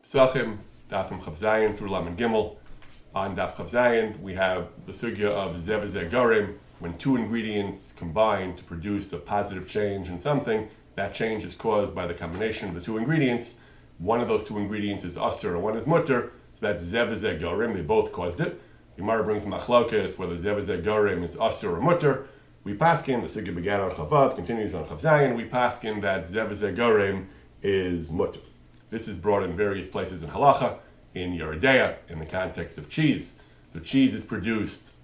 Pesachim, Daf Chav Zayin through Lam and Gimel. On Daf Chav Zayin, we have the sugya of Zev Gorim. When two ingredients combine to produce a positive change in something, that change is caused by the combination of the two ingredients. One of those two ingredients is Asur and one is Mutter, so that's Zev Gorim. They both caused it. The Gemara brings Machlokas whether Zev Gorim is Asur or Mutter. We paskin, the sugya began on Chavav, continues on Chav Zayin. We paskin that Zev Gorim is Mutter. This is brought in various places in halacha, in Yeridea, in the context of cheese. So cheese is produced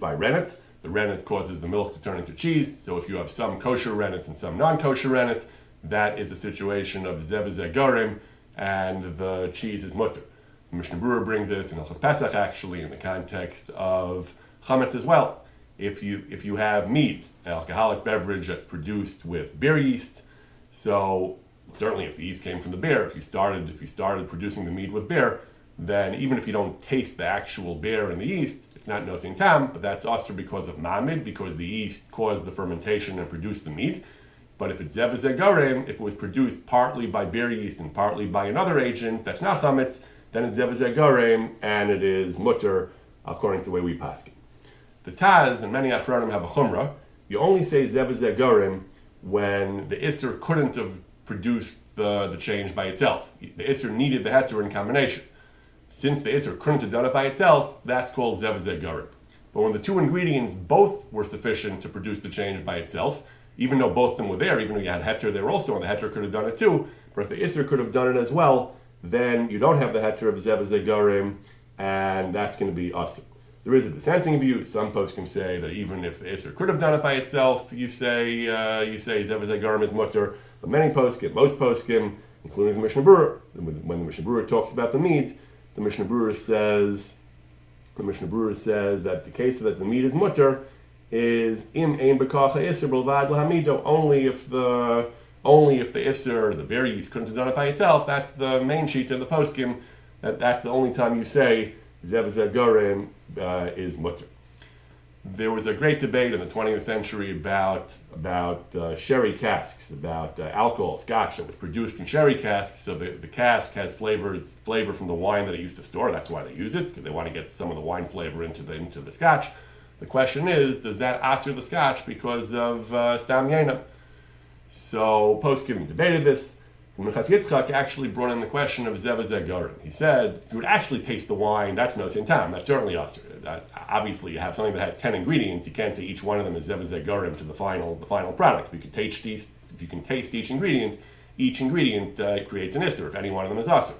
by rennet. The rennet causes the milk to turn into cheese. So if you have some kosher rennet and some non-kosher rennet, that is a situation of zev gorim, and the cheese is mutter. The Mishnah Berurah brings this in Halachos Pesach, actually, in the context of chametz as well. If you have meat, an alcoholic beverage that's produced with beer yeast, so certainly if the yeast came from the beer, if you started producing the meat with beer, then even if you don't taste the actual beer in the yeast, it's not nosin tam, but that's asur because of mamid, because the yeast caused the fermentation and produced the meat. But if it's zev gorim, if it was produced partly by beer yeast and partly by another agent that's not chametz, then it's zev gorim and it is mutter according to the way we paskin. The Taz and many achronim have a chumrah. You only say zev gorim when the isser couldn't have produced the change by itself. The Isser needed the heter in combination. Since the Isser couldn't have done it by itself, that's called Zev Gorim. But when the two ingredients both were sufficient to produce the change by itself, even though both of them were there, even though you had heter there also, and the heter could have done it too, but if the Isser could have done it as well, then you don't have the heter of Zev Gorim, and that's going to be Asur. There is a dissenting view. Some poskim say that even if the Isser could have done it by itself, you say Zev Gorim is mutter. But many poskim, most poskim, including the Mishnah Berurah, when the Mishnah Berurah talks about the meat, the Mishnah Berurah says that the case that the meat is mutter is im ein b'kacha iser b'lvad lahamido. Only if the iser, the beer yeast, couldn't have done it by itself. That's the main sheet of the poskim. That's the only time you say zev gorim is mutter. There was a great debate in the 20th century about sherry casks, about alcohol, scotch that was produced in sherry casks. So the cask has flavor from the wine that it used to store. That's why they use it, because they want to get some of the wine flavor into the scotch. The question is, does that asur the scotch because of stam yena? So poskim debated this. Minchas Yitzchak actually brought in the question of zev gorim. He said, if you would actually taste the wine, that's nosin tam. That's certainly asur. Obviously, you have something that has 10 ingredients. You can't say each one of them is zev gorim to the final product. If you can taste each ingredient creates an isser. If any one of them is asur.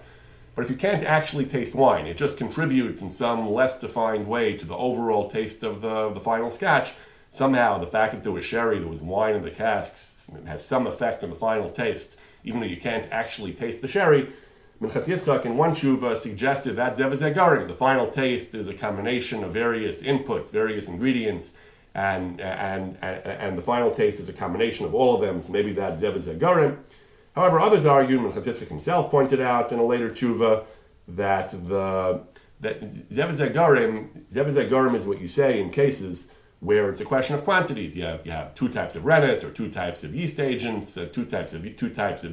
But if you can't actually taste wine, it just contributes in some less defined way to the overall taste of the final scotch. Somehow, the fact that there was sherry, there was wine in the casks, has some effect on the final taste. Even though you can't actually taste the sherry, Minchas Yitzchak in one tshuva suggested that zev gorim. The final taste is a combination of various inputs, various ingredients, and the final taste is a combination of all of them. So maybe that's zev gorim. However, others argue, Minchas Yitzchak himself pointed out in a later tshuva that zev gorim is what you say in cases where it's a question of quantities. You have two types of rennet or two types of yeast agents, two types of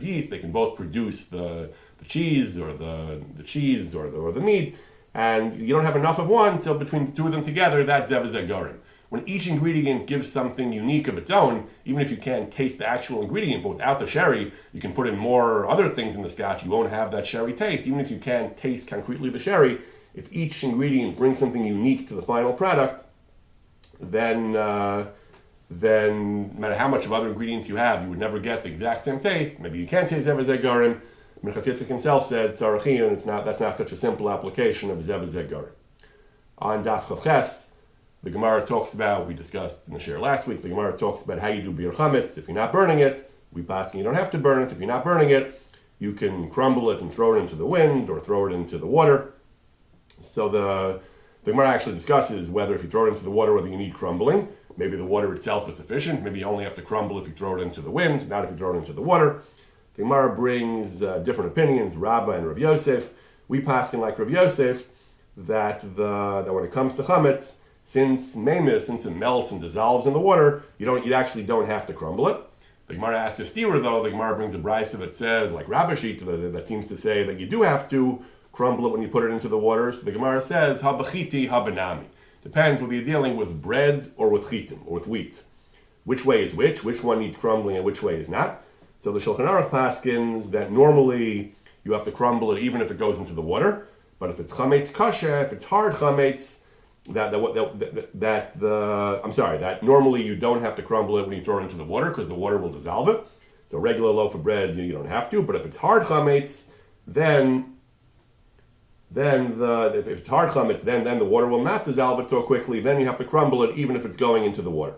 yeast. They can both produce the cheese or the meat, and you don't have enough of one. So between the two of them together, that's zev gorim. When each ingredient gives something unique of its own, even if you can't taste the actual ingredient, but without the sherry, you can put in more other things in the scotch. You won't have that sherry taste, even if you can't taste concretely the sherry. If each ingredient brings something unique to the final product, then no matter how much of other ingredients you have, you would never get the exact same taste. Maybe you can't say zev gorim. Minchas Yitzchak himself said, Sarachin, that's not such a simple application of zev gorim. On Daf Chav Ches, the Gemara talks about, we discussed in the share last week, the Gemara talks about how you do bir chametz. If you're not burning it, you don't have to burn it. If you're not burning it, you can crumble it and throw it into the wind or throw it into the water. So the Gemara actually discusses whether if you throw it into the water, whether you need crumbling. Maybe the water itself is sufficient. Maybe you only have to crumble if you throw it into the wind, not if you throw it into the water. The Gemara brings different opinions, Rabbah and Rav Yosef. We paskin like Rav Yosef that when it comes to chametz, since it melts and dissolves in the water, you actually don't have to crumble it. The Gemara asks a steerer though. The Gemara brings a brisa that says, like Rabbi Shita, that seems to say that you do have to crumble it when you put it into the water. So the Gemara says, habachiti habanami. Depends whether you're dealing with bread or with chitim, or with wheat. Which way is which one needs crumbling and which way is not. So the Shulchan Aruch paskins that normally you have to crumble it even if it goes into the water. But if it's chametz kasha, if it's hard chametz, that normally you don't have to crumble it when you throw it into the water because the water will dissolve it. So regular loaf of bread, you don't have to. But if it's hard chametz, then if it's hard chametz, then the water will not dissolve it so quickly. Then you have to crumble it even if it's going into the water.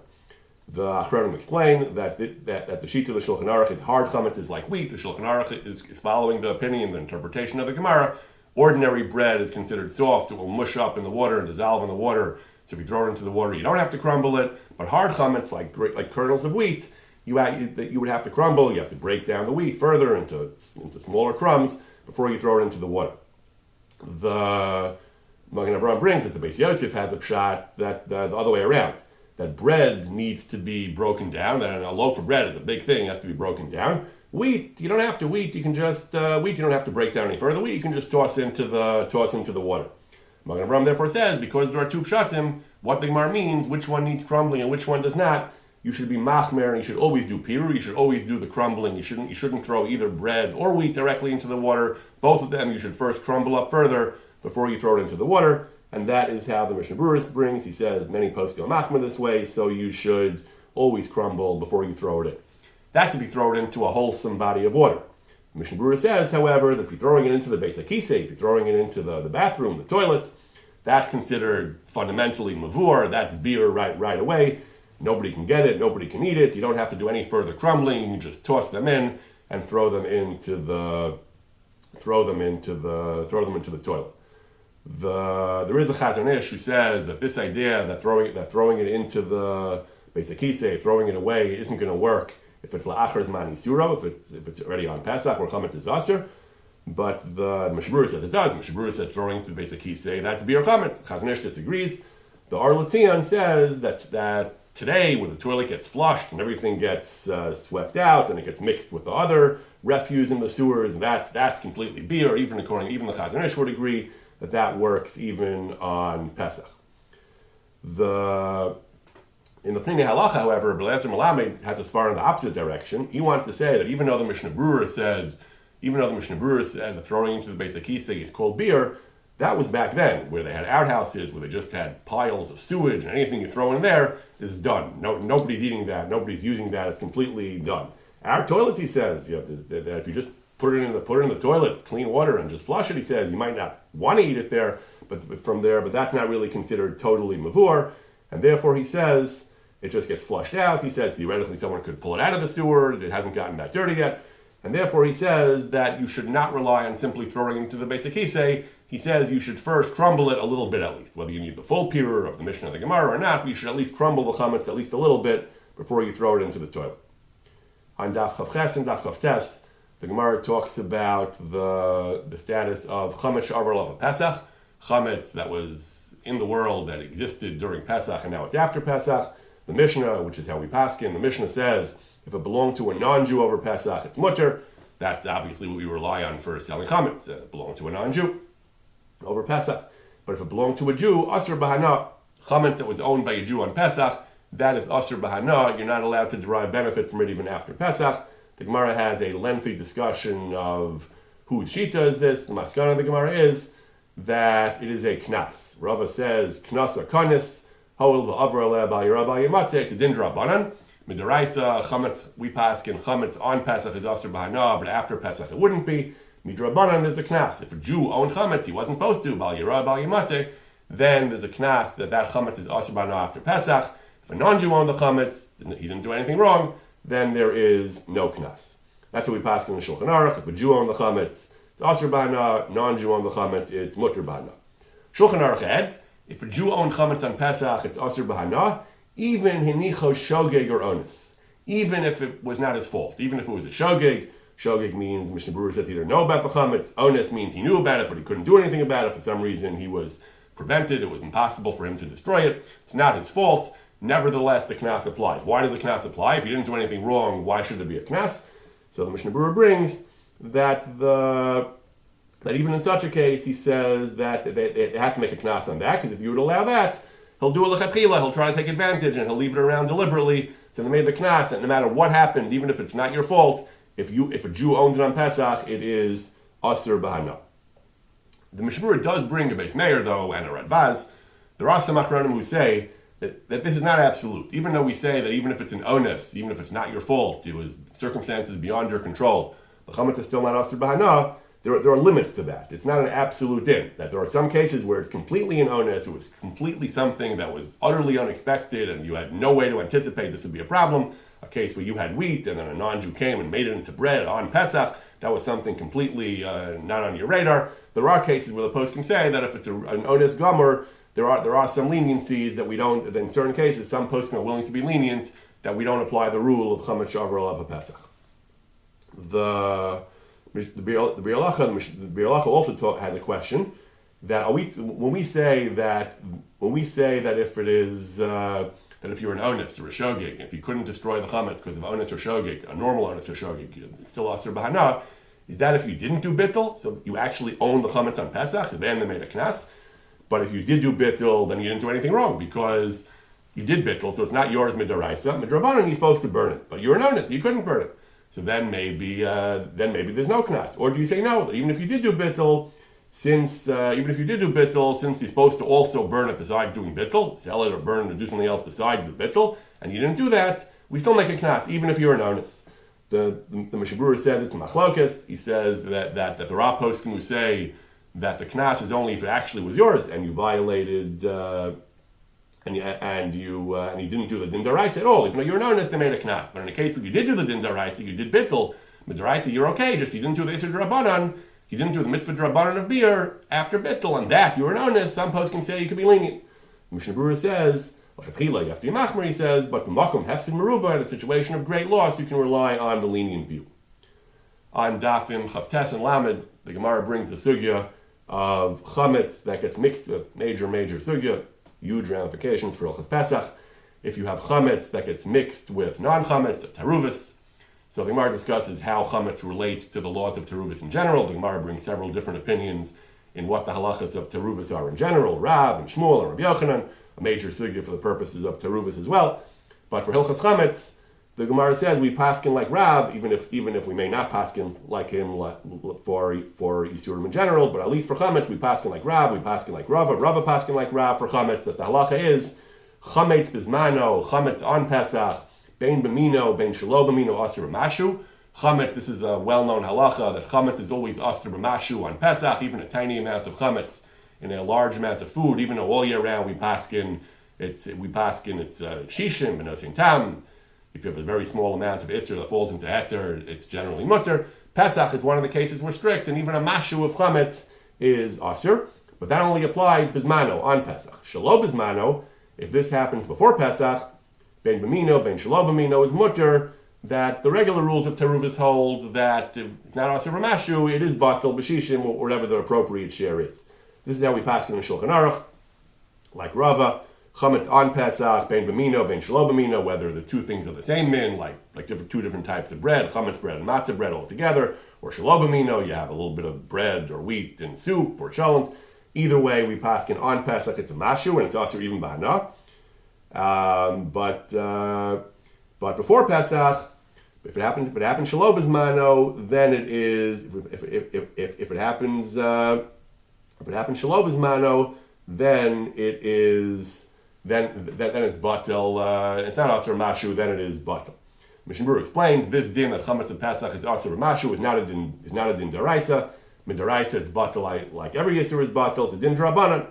The Achronim explain that the sheet of the Shulchan Aruch is hard chametz is like wheat. The Shulchan Aruch is following the opinion, the interpretation of the Gemara. Ordinary bread is considered soft; it will mush up in the water and dissolve in the water. So if you throw it into the water, you don't have to crumble it. But hard chametz, like kernels of wheat, you would have to crumble. You have to break down the wheat further into smaller crumbs before you throw it into the water. The Magen Avraham brings that the Beis Yosef has a pshat that the other way around. That bread needs to be broken down. That a loaf of bread is a big thing; it has to be broken down. Wheat, you don't have to. Wheat, you can just wheat. You don't have to break down any further. Wheat, you can just toss into the water. Magen Avraham therefore says, because there are two pshatim, what the Gemara means, which one needs crumbling and which one does not. You should be machmer, and you should always do piru. You should always do the crumbling. You shouldn't throw either bread or wheat directly into the water. Both of them you should first crumble up further before you throw it into the water. And that is how the Mishnah Berurah brings. He says many posts go machmer this way, so you should always crumble before you throw it in. That's if you throw it into a wholesome body of water. Mishnah Berurah says, however, that if you're throwing it into the Beis HaKisei, if you're throwing it into the bathroom, the toilet, that's considered fundamentally mavur. That's beer right away. Nobody can get it. Nobody can eat it. You don't have to do any further crumbling. You can just toss them in and throw them into the toilet. There is a Chazon Ish who says that this idea that throwing it into the Beis HaKisei, throwing it away, isn't going to work if it's la'achar zman isuro, if it's already on Pesach or chametz is aser. But the Mishnah Berurah says it does. The Mishnah Berurah says throwing to the Beis HaKisei, that's beer chametz. Chazon Ish disagrees. The Ar L'Tzion says that today, when the toilet gets flushed and everything gets swept out and it gets mixed with the other refuse in the sewers, that's completely beer. Even the Chazon Ish would agree that works even on Pesach. In the Pnei Halacha, however, B'lezer Malamed has a svar in the opposite direction. He wants to say that even though the Mishnah Berurah said that throwing into the Beis HaKisei is called beer, that was back then, where they had outhouses, where they just had piles of sewage, and anything you throw in there is done. Nobody's eating that, nobody's using that, it's completely done. Our toilets, he says, that if you just put it in the toilet, clean water, and just flush it, he says, you might not want to eat it there, but that's not really considered totally mavur, and therefore he says, it just gets flushed out. He says, theoretically, someone could pull it out of the sewer, it hasn't gotten that dirty yet, and therefore he says that you should not rely on simply throwing it into the Beis HaKisei. He says you should first crumble it a little bit at least. Whether you need the full pirur of the Mishnah of the Gemara or not, but you should at least crumble the chametz at least a little bit before you throw it into the toilet. On Daf Chav Ches and Daf Chav Tes, the Gemara talks about the status of chametz she'avar of Pesach, chametz that was in the world that existed during Pesach and now it's after Pesach. The Mishnah, which is how we paskin, the Mishnah says if it belonged to a non-Jew over Pesach, it's mutter. That's obviously what we rely on for selling chametz. It belonged to a non-Jew over Pesach. But if it belonged to a Jew, asr bahana, chametz that was owned by a Jew on Pesach, that is asr bahana. You're not allowed to derive benefit from it even after Pesach. The Gemara has a lengthy discussion of whose shita is this. The maskana of the Gemara is that it is a knas. Rava says knas or kanis. Hol v'avra le'abal yerabal yematzeh to din drabanan. Midaraisa chametz we paskin chametz on Pesach is asr bahana, but after Pesach it wouldn't be. Midrabanan there's a knas. If a Jew owned chametz, he wasn't supposed to bal yerabal yematzeh. Then there's a knas that chametz is asr bahana after Pesach. If a non-Jew owned the chametz, he didn't do anything wrong, then there is no knas. That's what we pass in the Shulchan Aruch. If a Jew owned the chametz, it's asr bahana. Non-Jew owned the chametz, it's mutter bahana. Shulchan Aruch adds, if a Jew owned chametz on Pesach, it's asr bahana, even hinicho shogeg or onus. Even if it was not his fault. Even if it was a shogeg. Shogeg means, Mishnah Berurah says he didn't know about the chametz. Onus means he knew about it, but he couldn't do anything about it. For some reason, he was prevented. It was impossible for him to destroy it. It's not his fault. nevertheless the knas applies. Why does the knas apply? If you didn't do anything wrong, why should there be a knas? So the Mishnah Berurah brings that even in such a case, he says that they have to make a knas on that, because if you would allow that, he'll do a lechatchila, he'll try to take advantage, and he'll leave it around deliberately. So they made the knas that no matter what happened, even if it's not your fault, if a Jew owned it on Pesach, it is asur b'hana. The Mishnah Berurah does bring a Beis Meir, though, and a Radvaz. There are some achronim who say that this is not absolute. Even though we say that even if it's an onus, even if it's not your fault, it was circumstances beyond your control, the chametz is still not asur b'hana. There are limits to that. It's not an absolute din. That there are some cases where it's completely an onus, it was completely something that was utterly unexpected, and you had no way to anticipate this would be a problem. A case where you had wheat, and then a non-Jew came and made it into bread on Pesach. That was something completely not on your radar. There are cases where the poskim say that if it's an onus gomer, there are some leniencies that we don't. In certain cases, some poskim are willing to be lenient that we don't apply the rule of chametz shavar of a Pesach. The Biur Halacha also has a question that when we say that if it is that if you're an onus or a shogeg, if you couldn't destroy the chametz because of onus or shogeg, a normal onus or shogeg, it's still asur b'hana. Is that if you didn't do bittul, so you actually own the chametz on Pesach, so then they made a knas? But if you did do bittul, then you didn't do anything wrong because you did bittul, so it's not yours midaraisa. Midrabanan, you're supposed to burn it, but you're an onus, so you couldn't burn it. So then maybe there's no knas. Or do you say no? Even if you did do bittul, since you're supposed to also burn it besides doing bittul, sell it or burn it or do something else besides the bittul, and you didn't do that, we still make a knas, even if you're an onus. The Mishnah Berurah says it's a machlokes. He says that the Rav poskim who say that the knas is only if it actually was yours and you violated and you didn't do the din daraisa at all. Even though you're an onus, they made a knas. But in a case where you did do the din daraisa, you did bittul, midaraisa, you're okay. Just you didn't do the isur drabanan, you didn't do the mitzvah drabanan of beer after bittul, and that you're an onus. Some poskim say you could be lenient. Mishnah Berurah says, he says, but makom hefsid meruba, in a situation of great loss, you can rely on the lenient view. On Dafim Chavtes and Lamed, the Gemara brings the sugya of chametz that gets mixed, a major sugya, huge ramifications for Hilchos Pesach. If you have chametz that gets mixed with non-chametz, teruvus, so the Gemara discusses how chametz relates to the laws of teruvus in general. The Gemara brings several different opinions in what the halachas of teruvus are in general, Rav and Shmuel and Rabbi Yochanan, a major sugya for the purposes of teruvus as well. But for Hilchos Chametz, the Gemara said we paskin like Rav, even if we may not paskin like him for Yisurim in general, but at least for Chametz we paskin like Rav, we paskin like Rava paskin like Rav for Chametz, that the halacha is Chametz bismano, Chametz on Pesach, bein b'mino, bein shelo b'mino, asur b'mashu. Chametz, this is a well-known halacha that Chametz is always asur b'mashu on Pesach, even a tiny amount of Chametz in a large amount of food, even though all year round we paskin it's shishim, benosin tam. If you have a very small amount of isser that falls into heter, it's generally mutter. Pesach is one of the cases we're strict, and even a mashu of chametz is asur, but that only applies bismano on Pesach. Shelo bismano, if this happens before Pesach, ben b'mino, ben shelo b'mino is mutter. That the regular rules of teruvus hold that it's not asur b'mashu, it is batzel b'shishim, or whatever the appropriate share is. This is how we pass in Shulchan Aruch, like Rava, chametz on Pesach, ben b'mino, ben shelo b'mino, whether the two things are the same min, like two different types of bread, chametz bread and matzah bread all together, or shelo b'mino, you have a little bit of bread or wheat and soup or cholent. Either way, we pass in on Pesach, it's a mashu, and it's also even b'hana. But before Pesach, if it happens shelo b'zmano, then it is. If it happens shelo b'zmano, then it is. Then it's batel. It's not asur mashu. Then it is batel. Mishnah Berurah explains this din that chametz of Pesach is asur mashu is not a din daraisa. Midaraisa it's batel like every yisur is batel. It's a din drabanan.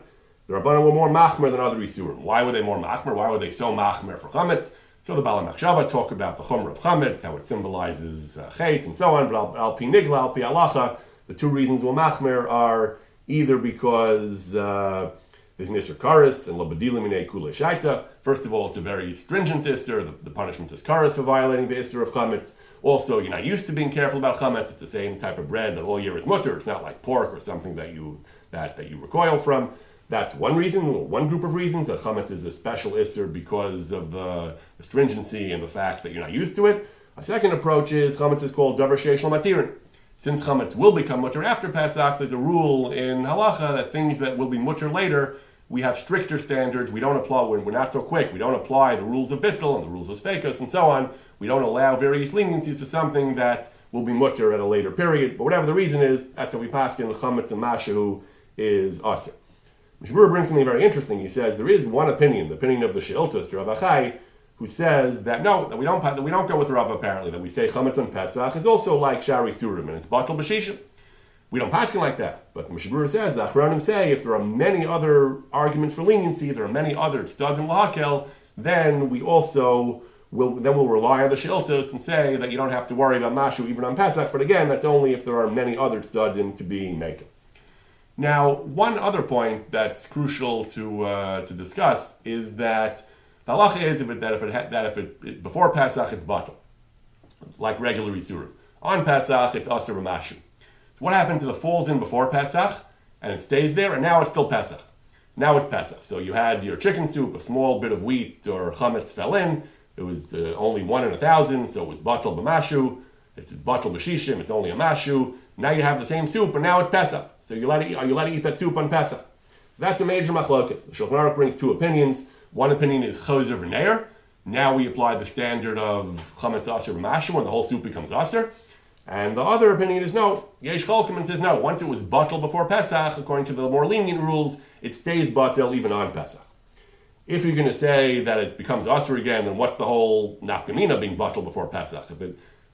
The rabbanan were more machmer than other yisurim. Why were they more machmer? Why were they so machmer for chametz? So the Bala Machshava talk about the chumrah of chametz, how it symbolizes chet and so on. But al pi nigla, al pi alacha, the two reasons we're machmer are either because there's an isser karis and lo bedilim minei kule shaita. First of all, it's a very stringent isser. The punishment is karis for violating the isser of chametz. Also, you're not used to being careful about chametz. It's the same type of bread that all year is mutter. It's not like pork or something that you recoil from. That's one reason, one group of reasons, that chametz is a special isser because of the stringency and the fact that you're not used to it. A second approach is chametz is called davar sheish lo matirin. Since chametz will become mutter after Pesach, there's a rule in halacha that things that will be mutter later, we have stricter standards. We don't apply, we're not so quick. We don't apply the rules of bittul and the rules of sfeikus and so on. We don't allow various leniencies for something that will be mutter at a later period. But whatever the reason is, that's what we pass in the chametz and mashu is aser. Mishabura brings something very interesting. He says there is one opinion, the opinion of the She'iltos, Rav Achai, who says that no, that we don't go with Rav apparently, that we say chametz on Pesach is also like shari surim and it's batal b'shishim. We don't paskin like that, but the Mishabura says the Achronim say if there are many other arguments for leniency, there are many other tzadim lahakel, then we'll rely on the She'iltos and say that you don't have to worry about mashu even on Pesach. But again, that's only if there are many other tzadim to be making. Now, one other point that's crucial to discuss is that the halacha is that if it before Pesach it's batal, like regular isurim. On Pesach it's aser b'mashu. So what happens if it falls in before Pesach and it stays there, and now it's still Pesach? Now it's Pesach. So you had your chicken soup, a small bit of wheat or chametz fell in. It was only 1 in 1,000, so it was batal b'mashu. It's batal b'shishim. It's only a mashu. Now you have the same soup, and now it's Pesach. So are you allowed to eat that soup on Pesach? So that's a major machlokas. The Shulchan Aruch brings two opinions. One opinion is choser v'neir. Now we apply the standard of chametz aser b'mashu, and the whole soup becomes aser. And the other opinion is no. Yesh Cholkim and says no. Once it was batal before Pesach, according to the more lenient rules, it stays batal even on Pesach. If you're going to say that it becomes aser again, then what's the whole nafkamina being batal before Pesach? If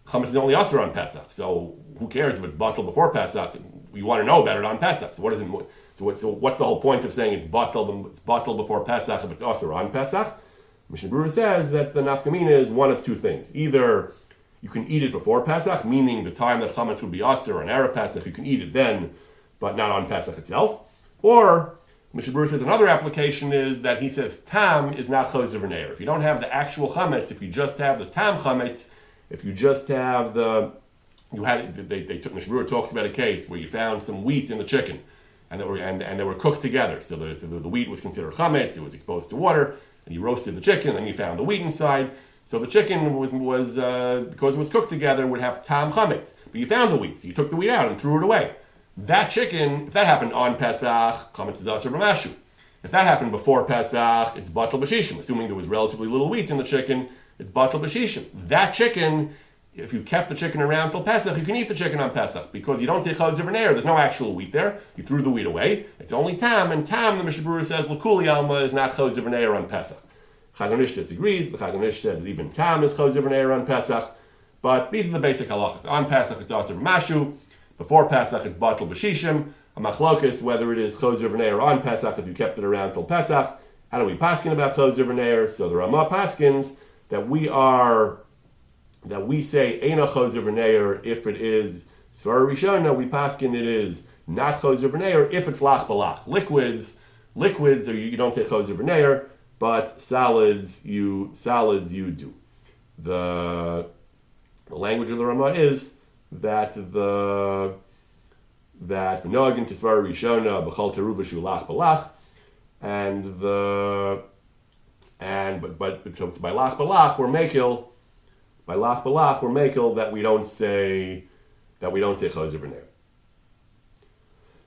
chametz is only aser on Pesach, so who cares if it's batal before Pesach? You want to know about it on Pesach. So what is it? So what's the whole point of saying it's batal before Pesach if it's aser on Pesach? Mishnah Berurah says that the nafkamina is one of two things. Either you can eat it before Pesach, meaning the time that chametz would be aser on Erev Pesach, you can eat it then, but not on Pesach itself. Or Mishnah Berurah says another application is that he says tam is not choser v'neir. If you don't have the actual chametz, if you just have the tam chametz, if you just have they took Mishnah Berurah talks about a case where you found some wheat in the chicken, and they were cooked together. So the wheat was considered chametz, it was exposed to water, and you roasted the chicken, and then you found the wheat inside. So the chicken was because it was cooked together, would have tam chametz. But you found the wheat, so you took the wheat out and threw it away. That chicken, if that happened on Pesach, chametz is aser b'mashu. If that happened before Pesach, it's batal b'shishim. Assuming there was relatively little wheat in the chicken, it's batal b'shishim. That chicken, if you kept the chicken around till Pesach, you can eat the chicken on Pesach because you don't say choser v'neir. There's no actual wheat there. You threw the wheat away. It's only tam, and tam, the Mishnah Berurah says, l'kuli alma is not choser v'neir on Pesach. Chazon Ish disagrees. The Chazon Ish says that even tam is choser v'neir on Pesach. But these are the basic halachas. On Pesach, it's aser b'mashu. Before Pesach, it's batal b'shishim. A machlokas, whether it is choser v'neir on Pesach, if you kept it around till Pesach. How do we paskin about choser v'neir? So the Ramah paskins that we say eina choser v'neir if it is svara rishona. We paskin it is not choser v'neir if it's lach balach. Liquids, or you don't say choser v'neir. But salads you do. The language of the Ramah is that the noagin kisvar rishona b'chol teruva shulach balach, but so by lach balach we're makil that we don't say choser v'neir.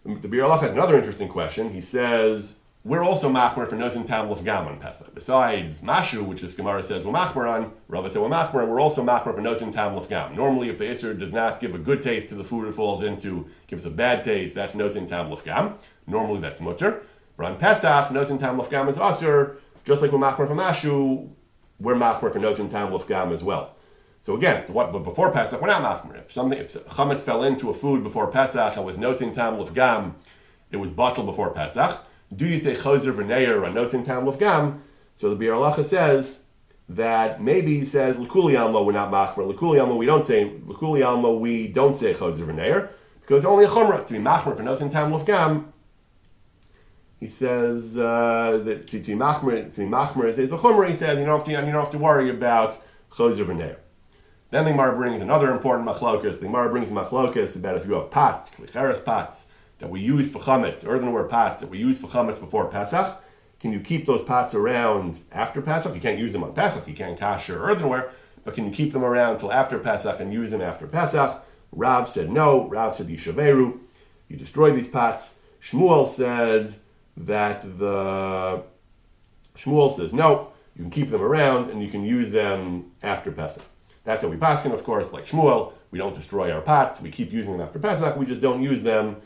The Bir Halach has another interesting question. He says, we're also machmer for nozin tam l'fgam on Pesach. Besides mashu, which this Gemara says we're machmer on, Rava said we're machmer, we're also machmer for nozin tam l'fgam. Normally, if the Isser does not give a good taste to the food it falls into, gives a bad taste, that's nozin tam l'fgam. Normally, that's mutter. But on Pesach, nozin tam l'fgam is aser. Just like we're machmer for mashu, we're machmer for nozin tam l'fgam as well. So again, but before Pesach, we're not machmer. If chametz fell into a food before Pesach and was nozin tam l'fgam, it was batal before Pesach. Do you say choser v'neir or nosin tam l'fgam? So the Bir Halacha says that maybe he says l'kuli alma we're not machmer. L'kuli alma we don't say choser v'neir because it's only a chumrah to be machmer for nosin tam l'fgam. He says that to be machmer is a chumrah. He says you don't have to worry about choser v'neir. Then the Gemara brings another important machlokas. The Gemara brings machlokas about if you have pots, klicheres pots, that we use for chametz, earthenware pots that we use for chametz before Pesach, can you keep those pots around after Pesach? You can't use them on Pesach, you can't kasher earthenware, but can you keep them around till after Pesach and use them after Pesach? Rav said no. Rav said yishaveru, you destroy these pots. Shmuel said Shmuel says no, you can keep them around and you can use them after Pesach. That's how we paskin, of course, like Shmuel. We don't destroy our pots, we keep using them after Pesach, we just don't use them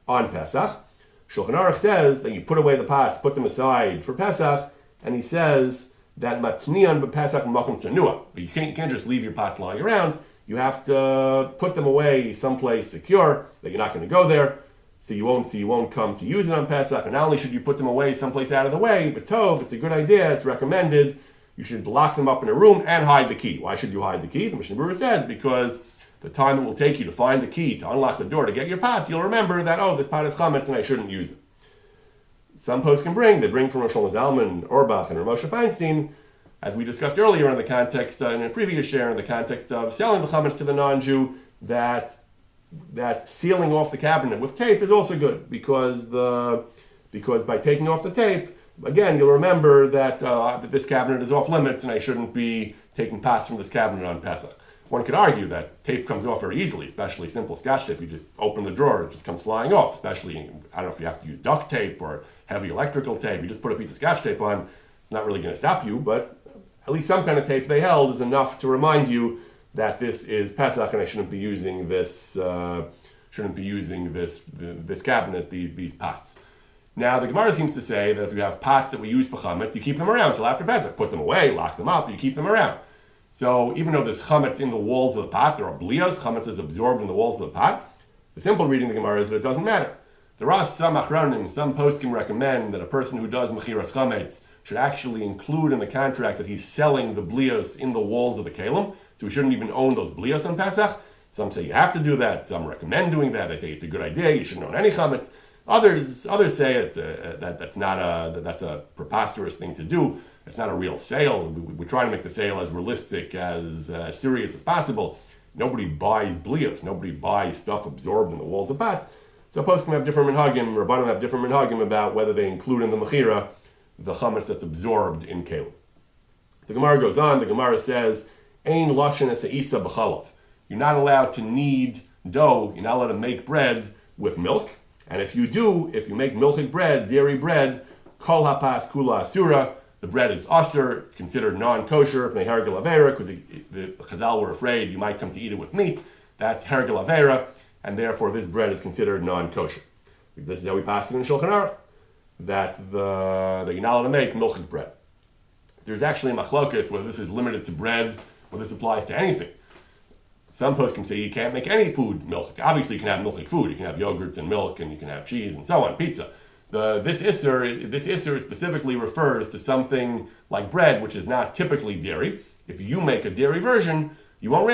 on Pesach. Shulchan Aruch says that you put away the pots, put them aside for Pesach, and he says that matnian b'Pesach makom tzanua. But you can't just leave your pots lying around. You have to put them away someplace secure that you're not going to go there, so you won't come to use it on Pesach. And not only should you put them away someplace out of the way, but tov, it's a good idea, it's recommended. You should lock them up in a room and hide the key. Why should you hide the key? The Mishnah Berurah says because the time it will take you to find the key to unlock the door to get your pot, you'll remember that this pot is chametz and I shouldn't use it. Some posts they bring from Rosh Zalman, Orbach, and Moshe Feinstein, as we discussed earlier in the context, in a previous share, in the context of selling the chametz to the non-Jew, that sealing off the cabinet with tape is also good, because by taking off the tape, again, you'll remember that this cabinet is off limits and I shouldn't be taking pots from this cabinet on Pesach. One could argue that tape comes off very easily, especially simple Scotch tape. You just open the drawer, it just comes flying off, especially, I don't know if you have to use duct tape or heavy electrical tape. You just put a piece of Scotch tape on, it's not really going to stop you, but at least some kind of tape they held is enough to remind you that this is Pesach and I shouldn't be using this cabinet, these pots. Now, the Gemara seems to say that if you have pots that we use for chametz, you keep them around till after Pesach. Put them away, lock them up, you keep them around. So even though there's chametz in the walls of the pot, there are blios, chametz is absorbed in the walls of the pot, the simple reading of the Gemara is that it doesn't matter. There are some achronim, some poskim recommend that a person who does mechiras chametz should actually include in the contract that he's selling the blios in the walls of the kelim, so he shouldn't even own those blios on Pesach. Some say you have to do that, some recommend doing that, they say it's a good idea, you shouldn't own any chametz. Others say that's a preposterous thing to do. It's not a real sale. We're trying to make the sale as realistic, as serious as possible. Nobody buys blios. Nobody buys stuff absorbed in the walls of pots. So poskim have different minhagim, Rabbanim have different minhagim about whether they include in the mechira the chametz that's absorbed in kelim. The Gemara goes on. The Gemara says, "Ein lashon esa'isa b'chalav." You're not allowed to knead dough. You're not allowed to make bread with milk. And if you make milchik bread, dairy bread, kol hapas kula asura, the bread is asur, it's considered non-kosher, pnei hergel avera, because the Chazal were afraid you might come to eat it with meat. That's hergel avera, and therefore this bread is considered non-kosher. This is how we pass it in Shulchan Aruch, that you're not allowed to make milchik bread. There's actually a machlokas whether this is limited to bread, or this applies to anything. Some poskim say you can't make any food milchik. Obviously, you can have milchik food. You can have yogurts and milk, and you can have cheese and so on, pizza. This isser specifically refers to something like bread, which is not typically dairy. If you make a dairy version, someone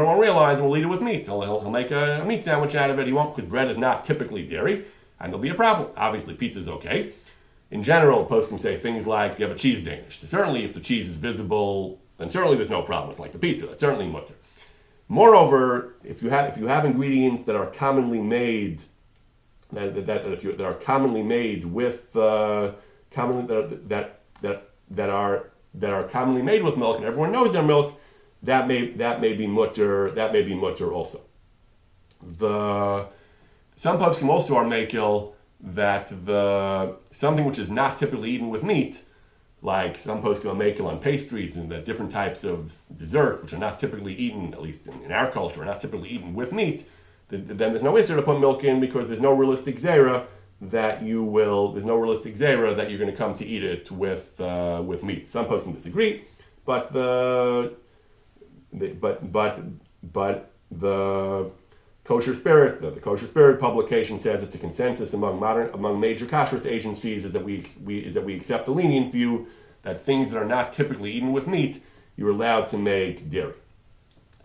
won't realize, and will eat it with meat. He'll make a meat sandwich out of it. He won't, because bread is not typically dairy, and there'll be a problem. Obviously, pizza is okay. In general, poskim say things like you have a cheese Danish. Certainly, if the cheese is visible, then certainly there's no problem with like the pizza. That's certainly mutter. Moreover, if you have ingredients that are commonly made that are commonly made with that are commonly made with milk, and everyone knows their milk, that may be mutter also. Some poskim also are makil that something which is not typically eaten with meat, like some poskim are makil on pastries and that different types of desserts which are not typically eaten, at least in our culture, are not typically eaten with meat, then there's no issue to put milk in, because there's no realistic zera that you're going to come to eat it with meat. Some poskim disagree, but the Kosher Spirit, the Kosher Spirit publication says it's a consensus among major kashrus agencies is that we accept the lenient view that things that are not typically eaten with meat, you're allowed to make dairy.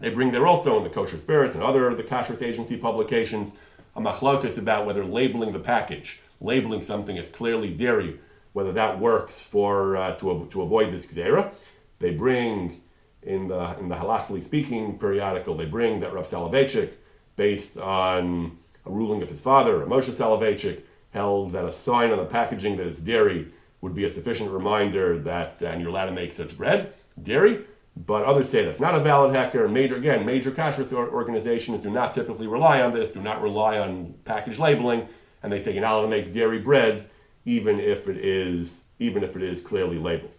They bring there also in the Kosher Spirit and other the kashrus agency publications a machlokas about whether labeling the package, labeling something as clearly dairy, whether that works for to avoid this gzera. They bring in the Halachically Speaking periodical, they bring that Rav Soloveitchik, based on a ruling of his father, Moshe Soloveitchik, held that a sign on the packaging that it's dairy would be a sufficient reminder that and you're allowed to make such bread, dairy. But others say that's not a valid hecker. Major kashrus organizations do not typically rely on this, do not rely on package labeling, and they say you're not allowed to make dairy bread even if it is clearly labeled.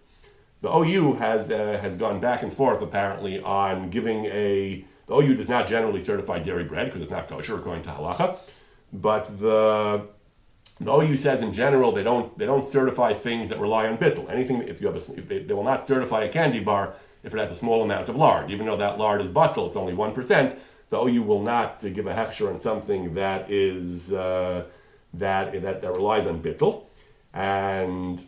The OU has gone back and forth apparently on giving the OU does not generally certify dairy bread because it's not kosher according to halacha, but the OU says in general they don't certify things that rely on bittul. Anything they will not certify a candy bar if it has a small amount of lard, even though that lard is butzel, it's only 1%. The OU will not give a hechsher on something that is that relies on bittul, and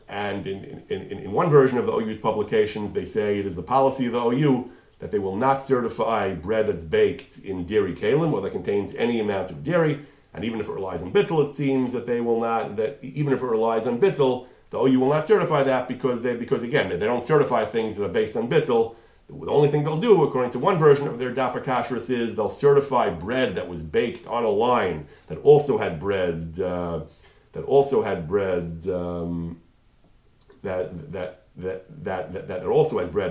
in one version of the OU's publications, they say it is the policy of the OU that they will not certify bread that's baked in dairy kalim or that contains any amount of dairy, and even if it relies on bittul, it seems that they will not. That even if it relies on bittul, the OU will not certify that because again they don't certify things that are based on bittul. The only thing they'll do, according to one version of their daf kashrus, is they'll certify bread that was baked on a line that also had bread that also has bread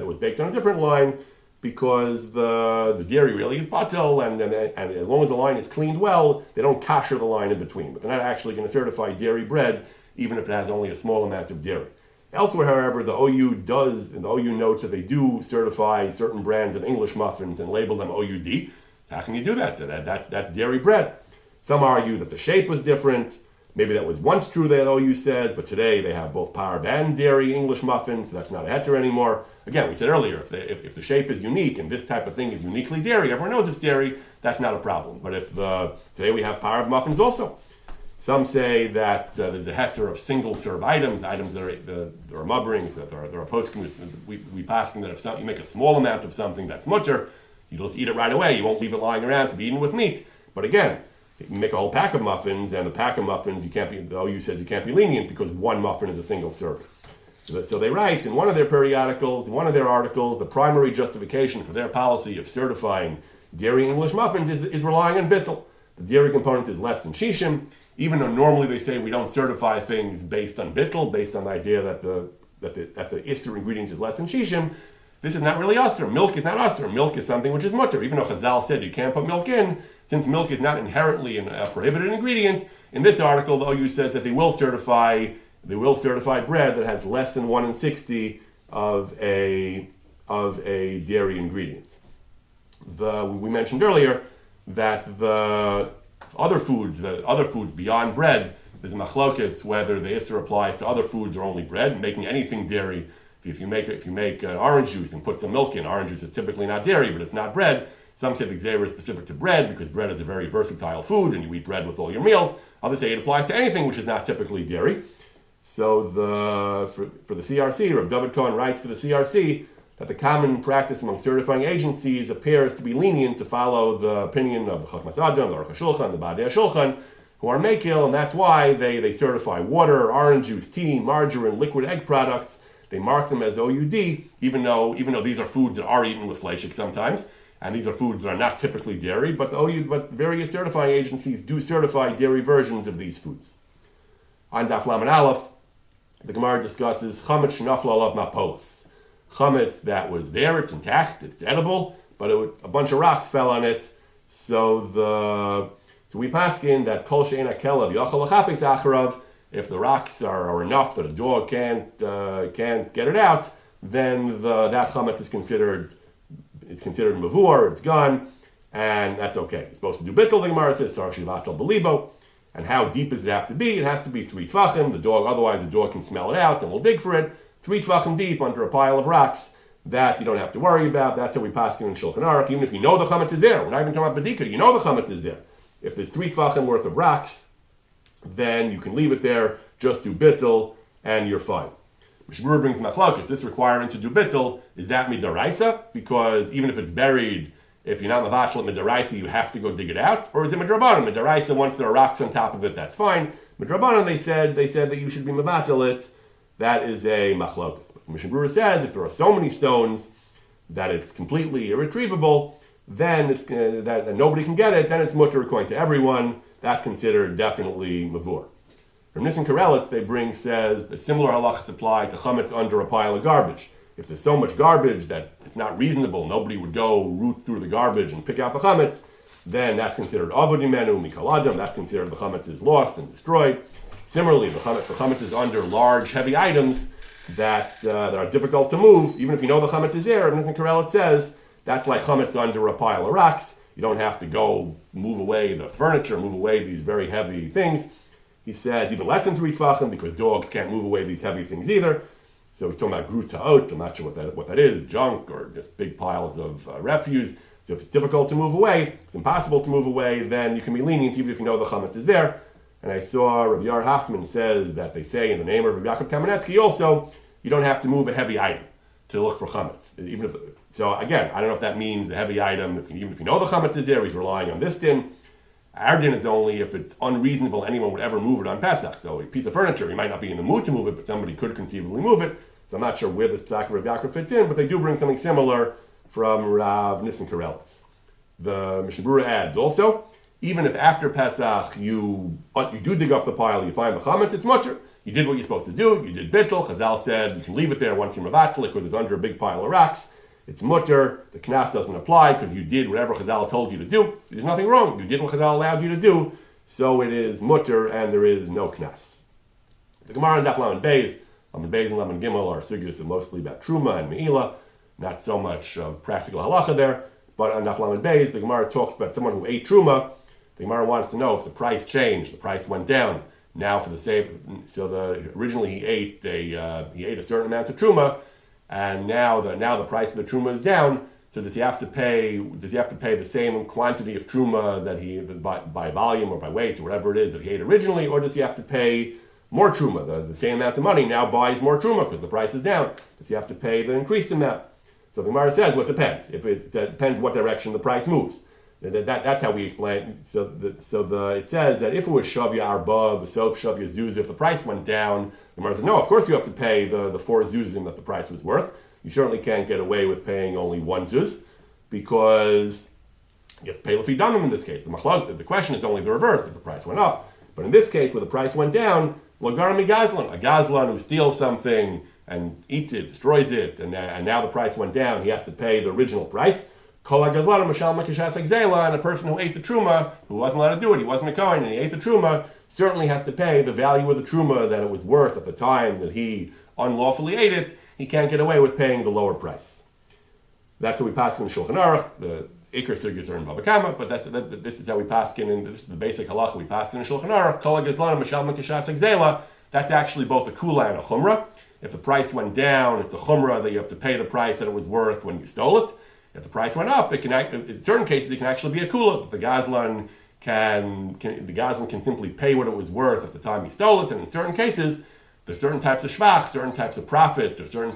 that was baked on a different line, because the dairy really is batel, and as long as the line is cleaned well, they don't kasher the line in between. But they're not actually going to certify dairy bread, even if it has only a small amount of dairy. Elsewhere, however, the OU notes that they do certify certain brands of English muffins and label them OUD. How can you do that? That's dairy bread. Some argue that the shape was different. Maybe that was once true, that OU says, but today they have both parb and dairy English muffins, so that's not a heter anymore. Again, we said earlier, if the shape is unique and this type of thing is uniquely dairy, everyone knows it's dairy, that's not a problem. But today we have parb muffins also. Some say that there's a heter of single serve items that are mubrings, that are post-conus. We pass them that if you make a small amount of something that's mutter, you just eat it right away. You won't leave it lying around to be eaten with meat. But again, you make a whole pack of muffins, and the pack of muffins, the OU says you can't be lenient because one muffin is a single serve. So they write in one of their periodicals, one of their articles, the primary justification for their policy of certifying dairy English muffins is relying on bittul. The dairy component is less than shishim, even though normally they say we don't certify things based on bittul, based on the idea that the isser ingredient is less than shishim. This is not really usr. Milk is not usr. Milk is something which is mutter. Even though Chazal said you can't put milk in, since milk is not inherently a prohibited ingredient, in this article the OU says that they will certify bread that has less than 1 in 60 of a dairy ingredient. We mentioned earlier that the other foods beyond bread, there's a machlokes whether the isser applies to other foods or only bread. Making anything dairy, if you make an orange juice and put some milk in, orange juice is typically not dairy, but it's not bread. Some say the gzeira is specific to bread because bread is a very versatile food and you eat bread with all your meals. Others say it applies to anything which is not typically dairy. So for the CRC, Rav David Cohen writes for the CRC that the common practice among certifying agencies appears to be lenient to follow the opinion of the Chachmas Adam, the Aruch HaShulchan, the Badei HaShulchan, who are makil, and that's why they certify water, orange juice, tea, margarine, liquid egg products. They mark them as OUD, even though these are foods that are eaten with fleshik sometimes, and these are foods that are not typically dairy, but various certifying agencies do certify dairy versions of these foods. On Daf Lamed Aleph, the Gemara discusses chametz shenafla alav mapolos. Chametz that was there, it's intact, it's edible, but a bunch of rocks fell on it. So we paskin that kol she'ein hakelav yochel lachapes acharav. If the rocks are enough that a dog can't get it out, then that chametz is considered mavur, it's gone, and that's okay. It's supposed to do bittul, the Gemara says, sar shivatel belibo. And how deep does it have to be? It has to be 3 tvachim. Otherwise the dog can smell it out and will dig for it. 3 tvachim deep under a pile of rocks. That you don't have to worry about. That's how we pass in Shulchan Aruch. Even if you know the chametz is there, we're not even talking about badika. You know the chametz is there. If there's 3 tvachim worth of rocks, then you can leave it there. Just do bittul, and you're fine. Mishmur brings machlokes. This requirement to do bittul, is that midaraisa? Because even if it's buried, if you're not mavashal midaraisa, you have to go dig it out, or is it midrabanan? Midaraisa, once there are rocks on top of it, that's fine. Midrabanan, they said that you should be mavatal it. That is a machlokes. But Mishnah Berurah says if there are so many stones that it's completely irretrievable, then it's that nobody can get it, then it's mutter according to everyone. That's considered definitely mavur. From Nissen Karelitz, they bring says the similar halachas apply to chametz under a pile of garbage. If there's so much garbage that it's not reasonable, nobody would go root through the garbage and pick out the chametz, then that's considered avodimenu mikol adam. That's considered the chametz is lost and destroyed. Similarly, the chametz is under large, heavy items that are difficult to move. Even if you know the chametz is there, Nissen Karelitz says that's like chametz under a pile of rocks. You don't have to go move away the furniture, move away these very heavy things. He says even less than 3 tefachim because dogs can't move away these heavy things either. So he's talking about grutaot. I'm not sure what that is, junk or just big piles of refuse. So if it's difficult to move away, it's impossible to move away, then you can be lenient even if you know the chametz is there. And I saw Rabbi Yair Hoffman says that they say in the name of Rabbi Yaakov Kamenetsky also, you don't have to move a heavy item to look for chametz. So again, I don't know if that means a heavy item, even if you know the chametz is there, he's relying on this din. Our din is only if it's unreasonable anyone would ever move it on Pesach. So a piece of furniture, you might not be in the mood to move it, but somebody could conceivably move it. So I'm not sure where this Pesach of Rav Yaakov fits in, but they do bring something similar from Rav Nissen Karelitz. The Mishnah Berurah adds also, even if after Pesach you do dig up the pile, you find the chametz, it's mutter. You did what you're supposed to do. You did bittul. Chazal said you can leave it there once you're mevatel because it's under a big pile of rocks. It's mutter. The knas doesn't apply because you did whatever Chazal told you to do. There's nothing wrong. You did what Chazal allowed you to do, so it is mutter and there is no knas. The Gemara and Daf Lamed Beis and Lamed Gimel are sugyos mostly about truma and meila, not so much of practical halacha there. But on Daf Lamed Beis, the Gemara talks about someone who ate truma. The Gemara wants to know if the price changed, the price went down. Now for the same, originally he ate a certain amount of truma, and now the price of the truma is down. So does he have to pay the same quantity of truma that he by volume or by weight or whatever it is that he ate originally, or does he have to pay more truma? The same amount of money now buys more truma because the price is down. Does he have to pay the increased amount? So the Gemara says, well, it depends. It depends what direction the price moves. That's how we explain. It says that if it was shavya arba, the sof shavya zuz, if the price went down, the Gemara says, no, of course you have to pay the 4 zuzim that the price was worth. You certainly can't get away with paying only 1 zuz because you have to pay lefi damim in this case. The question is only the reverse if the price went up. But in this case, where the price went down, lagarami gazlan, a gazlan who steals something and eats it, destroys it, and now the price went down, he has to pay the original price. And a person who ate the truma, who wasn't allowed to do it, he wasn't a kohen, and he ate the truma, certainly has to pay the value of the truma that it was worth at the time that he unlawfully ate it. He can't get away with paying the lower price. That's what we pass in Shulchan Aruch. The Iker Sugis are in Bava Kama, but this is how we pass in, and this is the basic halacha we pass in Shulchan Aruch. That's actually both a kula and a chumrah. If the price went down, it's a chumrah that you have to pay the price that it was worth when you stole it. If the price went up, in certain cases it can actually be a kula. The gazlan can simply pay what it was worth at the time he stole it, and in certain cases, there's certain types of shvach, certain types of profit, or in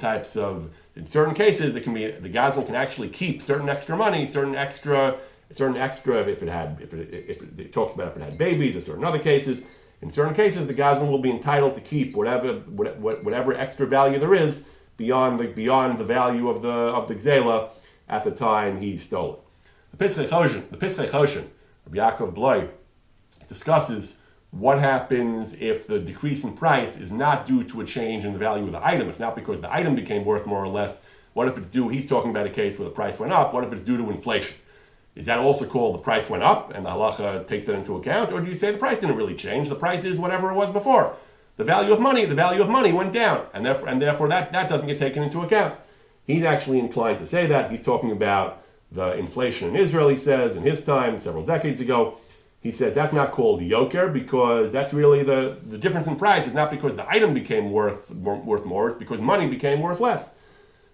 certain cases the gazlan can actually keep certain extra money, certain extra if it talks about if it had babies, or certain other cases. In certain cases, the gazlan will be entitled to keep whatever extra value there is beyond the value of the gzela at the time he stole it. The Pesachim Rabbi Yaakov Bloi discusses what happens if the decrease in price is not due to a change in the value of the item. It's not because the item became worth more or less. What if it's due? He's talking about a case where the price went up. What if it's due to inflation? Is that also called the price went up and the halacha takes that into account? Or do you say the price didn't really change? The price is whatever it was before. The value of money went down, and therefore that doesn't get taken into account. He's actually inclined to say that. He's talking about the inflation in Israel, he says, in his time, several decades ago. He said that's not called yoker because that's really the difference in price is not because the item became worth more, it's because money became worth less.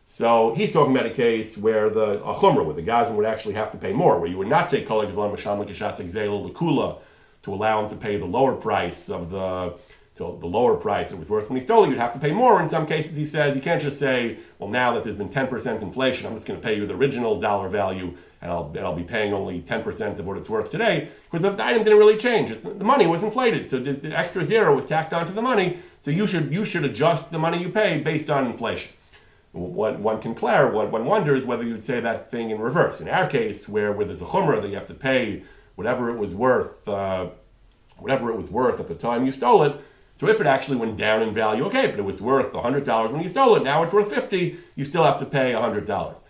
So he's talking about a case where the chumrah, where the gazlan would actually have to pay more, where you would not say kol hagazlan masham l'kishas hagzela l'kula to allow him to pay the lower price of the lower price it was worth when he stole it. You'd have to pay more. In some cases, he says you can't just say, well, now that there's been 10% inflation, I'm just going to pay you the original dollar value, and I'll be paying only 10% of what it's worth today, because the item didn't really change. The money was inflated, so the extra zero was tacked onto the money. So you should adjust the money you pay based on inflation. one can declare, one wonders whether you'd say that thing in reverse. In our case, where there's a chumrah that you have to pay whatever it was worth at the time you stole it. So if it actually went down in value, okay, but it was worth $100 when you stole it, now it's worth $50, you still have to pay $100.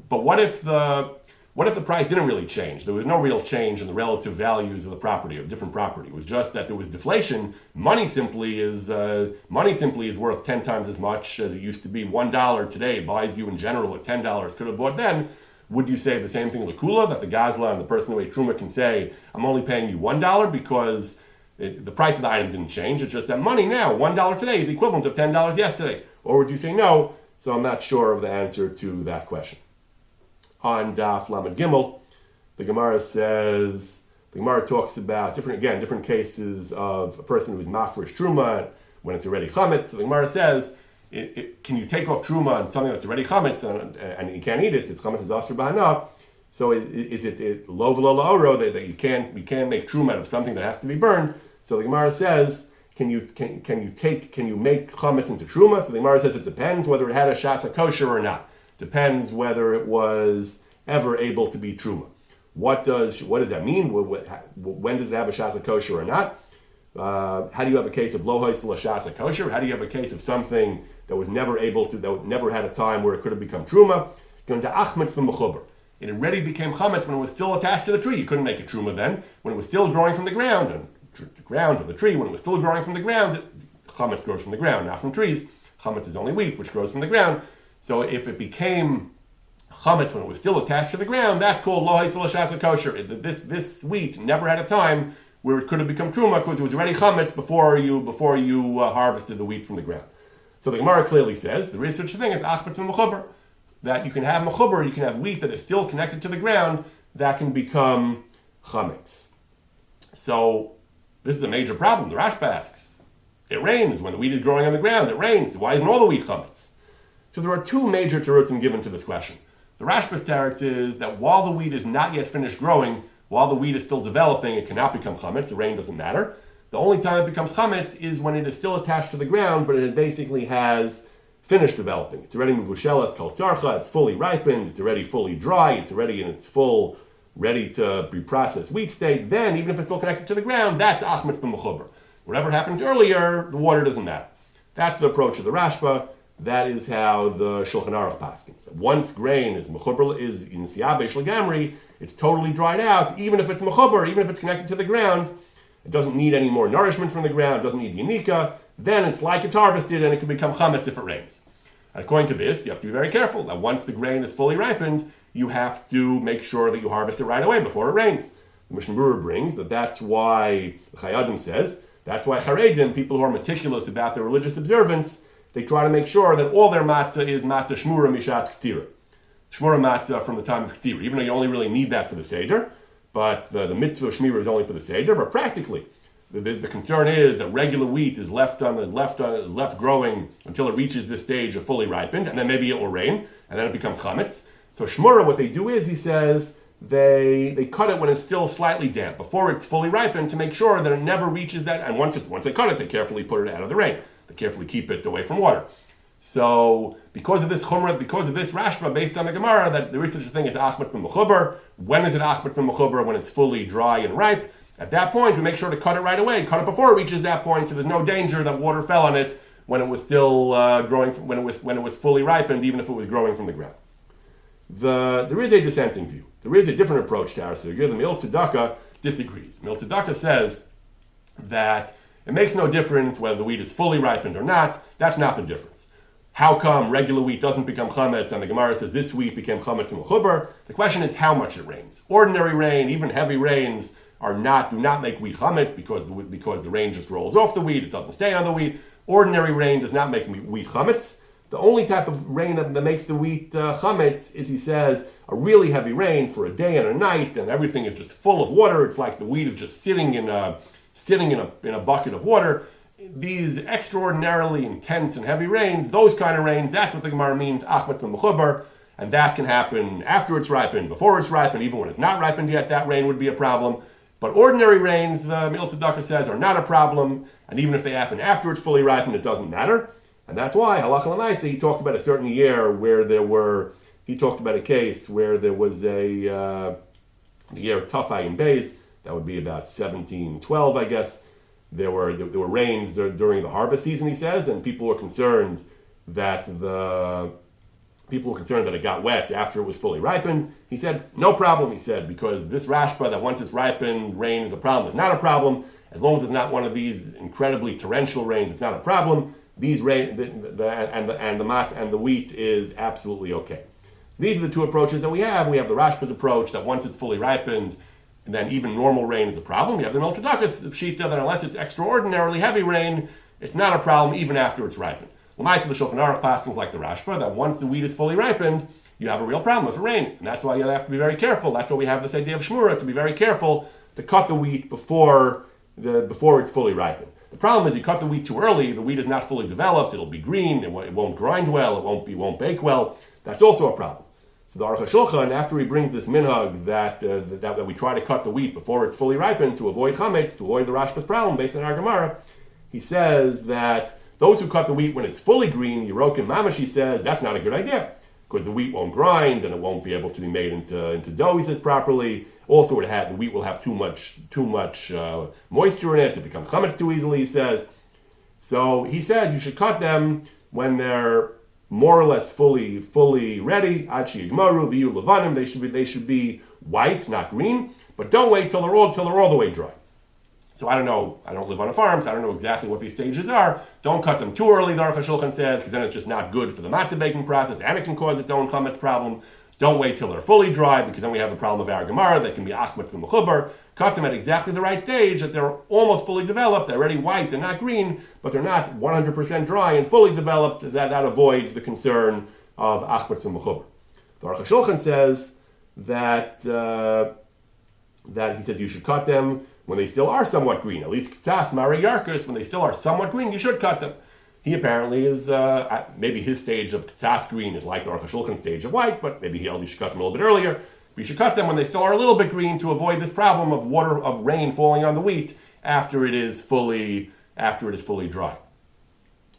But what if the price didn't really change? There was no real change in the relative values of the property, of different property. It was just that there was deflation. Money simply is worth 10 times as much as it used to be. $1 today buys you in general what $10 could have bought then. Would you say the same thing L'Kula, that the Gazla and the person who ate Truma can say, I'm only paying you $1 because the price of the item didn't change? It's just that money now, $1 today, is the equivalent of $10 yesterday. Or would you say no? So I'm not sure of the answer to that question. On Daf Lamed Gimel, the Gemara talks about different cases of a person who is mafresh Truma when it's already chametz. So the Gemara says, can you take off Truma on something that's already chametz and you can't eat it? It's chametz is asur b'hana. So is it lo v'lo la'oro that you can't make Truma out of something that has to be burned? So the Gemara says, can you make chametz into Truma? So the Gemara says it depends whether it had a shasa kosher or not. Depends whether it was ever able to be Truma. What does that mean? When does it have a shasa kosher or not? How do you have a case of lo hoisel shasa kosher? How do you have a case of something that never had a time where it could have become Truma? Going to achmetz v'mechuber. It already became chametz when it was still attached to the tree. You couldn't make a Truma then. When it was still growing from the ground, and the ground or the tree, when it was still growing from the ground, chametz grows from the ground, not from trees. Chametz is only wheat, which grows from the ground. So if it became chametz when it was still attached to the ground, that's called lo haisel shasa kosher. This wheat never had a time where it could have become truma because it was already chametz before you harvested the wheat from the ground. So the Gemara clearly says there is such a thing as achmetz v'mechuber, that you can have mechuber, you can have wheat that is still connected to the ground that can become chametz. So this is a major problem. The Rashba asks, it rains when the wheat is growing on the ground. It rains. Why isn't all the wheat chametz? So there are two major terutzim given to this question. The Rashba's teretz is that while the wheat is not yet finished growing, while the wheat is still developing, it cannot become chametz. The rain doesn't matter. The only time it becomes chametz is when it is still attached to the ground, but it basically has finished developing. It's already mevushelas kol tzarcha. It's fully ripened. It's already fully dry. It's already in its full, ready to be processed wheat state. Then, even if it's still connected to the ground, that's achmetz b'mechuber. Whatever happens earlier, the water doesn't matter. That's the approach of the Rashba. That is how the Shulchan Aruch paskins. Once grain is mechuber, is in siyabesh legamri, it's totally dried out. Even if it's mechuber, even if it's connected to the ground, it doesn't need any more nourishment from the ground. It doesn't need yanika. Then it's like it's harvested, and it can become chametz if it rains. And according to this, you have to be very careful. That once the grain is fully ripened, you have to make sure that you harvest it right away before it rains. The Mishnah Berurah brings that's why the Chayadim says that's why Charedim, people who are meticulous about their religious observance, they try to make sure that all their matzah is matzah shmura mishat k'tzira. Shmura matzah from the time of k'tzira, even though you only really need that for the Seder, but the mitzvah of shmira is only for the Seder, but practically, the concern is that regular wheat is left growing until it reaches this stage of fully ripened, and then maybe it will rain, and then it becomes chametz. So shmura, what they do is, he says, they cut it when it's still slightly damp, before it's fully ripened, to make sure that it never reaches that, and once they cut it, they carefully put it out of the rain. They carefully keep it away from water. So, because of this chumrah, because of this Rashba, based on the Gemara, that there is such a thing as achmetz b'mechuber. When is it achmetz b'mechuber? When it's fully dry and ripe. At that point, we make sure to cut it right away. Cut it before it reaches that point, so there's no danger that water fell on it when it was still growing, when it was fully ripened, even if it was growing from the ground. There is a dissenting view. There is a different approach to our sugya. The Me'il Tzedakah disagrees. Me'il Tzedakah says that it makes no difference whether the wheat is fully ripened or not. That's not the difference. How come regular wheat doesn't become chametz and the Gemara says this wheat became chametz from mechuber? The question is how much it rains. Ordinary rain, even heavy rains, do not make wheat chametz because the rain just rolls off the wheat. It doesn't stay on the wheat. Ordinary rain does not make wheat chametz. The only type of rain that makes the wheat chametz is, he says, a really heavy rain for a day and a night, and everything is just full of water. It's like the wheat is just sitting in a bucket of water. These extraordinarily intense and heavy rains, those kind of rains, that's what the Gemara means, achmetz b'mechuber, and that can happen after it's ripened, before it's ripened, even when it's not ripened yet, that rain would be a problem. But ordinary rains, the Me'il Tzedakah says, are not a problem, and even if they happen after it's fully ripened, it doesn't matter. And that's why, halacha l'maaseh, he talked about a certain year where he talked about a case where there was the year Tafai Beis, that would be about 1712, I guess. There were rains during the harvest season, he says, and people were concerned that it got wet after it was fully ripened. He said, no problem, he said, because this rashba that once it's ripened, rain is a problem. It's not a problem. As long as it's not one of these incredibly torrential rains, it's not a problem. These rain, the mat and the wheat is absolutely okay. So these are the two approaches that we have. We have the Rashba's approach that once it's fully ripened, then even normal rain is a problem. We have the Miltzadaka's Pshita that unless it's extraordinarily heavy rain, it's not a problem even after it's ripened. L'maaseh the Shulchan Aruch passes like the Rashba that once the wheat is fully ripened, you have a real problem if it rains, and that's why you have to be very careful. That's why we have this idea of Shmura, to be very careful to cut the wheat before it's fully ripened. The problem is you cut the wheat too early, the wheat is not fully developed, it'll be green, it won't grind well, it won't bake well. That's also a problem. So the Aruch HaShulchan, after he brings this minhag that we try to cut the wheat before it's fully ripened to avoid chametz, to avoid the Rashba's problem based on our Gemara, he says that those who cut the wheat when it's fully green, Yerokim Mamash, he says, that's not a good idea, because the wheat won't grind and it won't be able to be made into dough, he says, properly. Also, the wheat will have too much moisture in it to become chametz too easily, he says. So he says you should cut them when they're more or less fully ready. Ad sheyigmaru v'yu levanim. They should be white, not green. But don't wait till they're all the way dry. So I don't know. I don't live on a farm, so I don't know exactly what these stages are. Don't cut them too early, the Aruch HaShulchan says, because then it's just not good for the matzah baking process, and it can cause its own chametz problem. Don't wait till they're fully dry, because then we have the problem of our Gemara. They can be achmetz v'mechubar. Cut them at exactly the right stage, that they're almost fully developed, they're already white and not green, but they're not 100% dry and fully developed. That avoids the concern of achmetz v'mechubar. The Aruch HaShulchan says that he says you should cut them when they still are somewhat green. At least k'tzas mari yarkus, when they still are somewhat green, you should cut them. He apparently is, maybe his stage of k'tzas green is like the Aruch HaShulchan stage of white, but maybe you should cut them a little bit earlier. We should cut them when they still are a little bit green to avoid this problem of rain falling on the wheat after it is fully dry.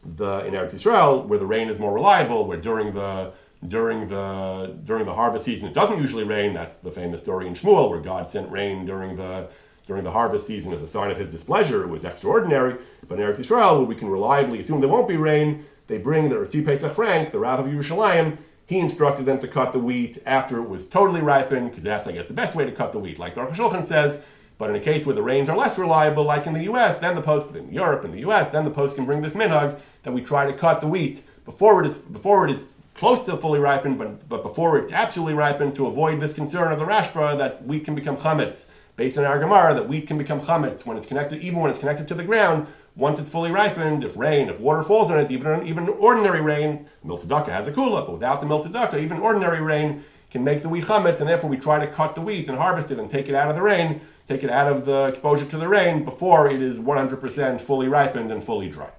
In Eretz Yisrael, where the rain is more reliable, where during the harvest season it doesn't usually rain. That's the famous story in Shmuel where God sent rain during the harvest season as a sign of his displeasure. It was extraordinary. But in Eretz Yisrael, where we can reliably assume there won't be rain, they bring the Ritzi Pesach Frank, the Rav of Yerushalayim. He instructed them to cut the wheat after it was totally ripened, because that's, I guess, the best way to cut the wheat, like the Aruch HaShulchan says. But in a case where the rains are less reliable, like in the U.S., then in Europe and the U.S., then the post can bring this minhag that we try to cut the wheat before it is close to fully ripened, but before it's absolutely ripened, to avoid this concern of the Rashba that wheat can become chametz. Based on our Gemara, that wheat can become chametz when it's connected, even when it's connected to the ground. Once it's fully ripened, if water falls on it, even ordinary rain, Miltzadaka has a kula, but without the Miltzadaka, even ordinary rain can make the wheat chametz, and therefore we try to cut the wheat and harvest it and take it out of the rain, take it out of the exposure to the rain before it is 100% fully ripened and fully dry.